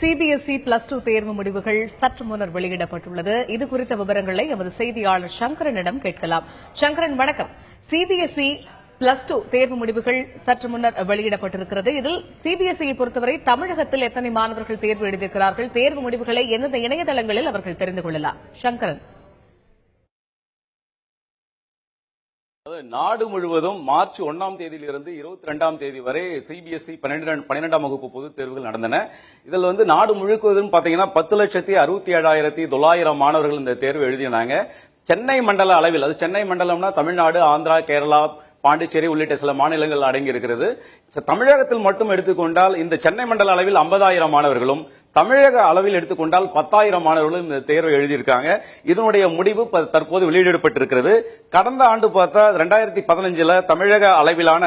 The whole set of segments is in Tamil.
சிபிஎஸ்இ +2 தேர்வு முடிவுகள் சற்று முன்னர் வெளியிடப்பட்டுள்ளது. இது குறித்த விவரங்களை எமது செய்தியாளர் சங்கரனிடம் கேட்கலாம். சங்கரன், வணக்கம். சிபிஎஸ்இ +2 தேர்வு முடிவுகள் சற்று முன்னர் வெளியிடப்பட்டிருக்கிறது. இதில் சிபிஎஸ்இயை பொறுத்தவரை தமிழகத்தில் எத்தனை மாணவர்கள் தேர்வு எழுதியிருக்கிறார்கள், தேர்வு முடிவுகளை எந்தெந்த இணையதளங்களில் அவர்கள் தெரிந்து கொள்ளலாம்? சங்கரன். நாடு முழுவதும் மார்ச் 1ஆம் தேதியிலிருந்து 22ஆம் தேதி வரை சிபிஎஸ்இ 12ஆம் வகுப்பு பொதுத் தேர்வுகள் நடந்தன. இதில் நாடு முழுவதும் பாத்தீங்கன்னா 10,67,900 மாணவர்கள் இந்த தேர்வு எழுதினாங்க. சென்னை மண்டல அளவில், அது சென்னை மண்டலம்னா தமிழ்நாடு, ஆந்திரா, கேரளா, பாண்டிச்சேரி உள்ளிட்ட சில மாநிலங்கள் அடங்கி இருக்கிறது. தமிழகத்தில் மட்டும் எடுத்துக்கொண்டால் இந்த சென்னை மண்டல அளவில் 50,000 மாணவர்களும், தமிழக அளவில் எடுத்துக்கொண்டால் 10,000 மாணவர்களும் இந்த தேர்வை எழுதியிருக்காங்க. இதனுடைய முடிவு தற்போது வெளியிடப்பட்டிருக்கிறது. கடந்த ஆண்டு பார்த்தா 2015 தமிழக அளவிலான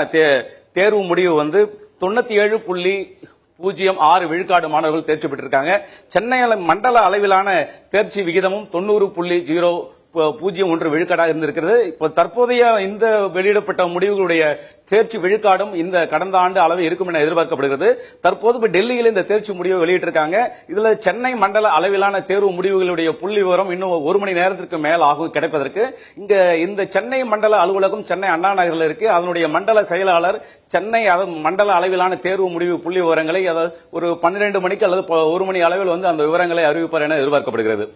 தேர்வு முடிவு 97.06 விழுக்காடு மாணவர்கள் தேர்ச்சி பெற்றிருக்காங்க. சென்னை மண்டல அளவிலான தேர்ச்சி விகிதமும் 90.01 விழுக்காடாக இருந்திருக்கிறது. இப்போ தற்போதைய இந்த வெளியிடப்பட்ட முடிவுகளுடைய தேர்ச்சி விழுக்காடும் இந்த கடந்த ஆண்டு அளவு இருக்கும் என எதிர்பார்க்கப்படுகிறது. தற்போது டெல்லியில் இந்த தேர்ச்சி முடிவை வெளியிட்டிருக்காங்க. இதுல சென்னை மண்டல அளவிலான தேர்வு முடிவுகளுடைய புள்ளி விவரம் இன்னும் 1 மணி நேரத்திற்கு மேல் ஆகும் கிடைப்பதற்கு. இந்த சென்னை மண்டல அலுவலகம் சென்னை அண்ணா நகரில் இருக்கு. அதனுடைய மண்டல செயலாளர் சென்னை மண்டல அளவிலான தேர்வு முடிவு புள்ளி விவரங்களை ஒரு 12 மணிக்கு அல்லது 1 மணி அளவில் அந்த விவரங்களை அறிவிப்பார் என எதிர்பார்க்கப்படுகிறது.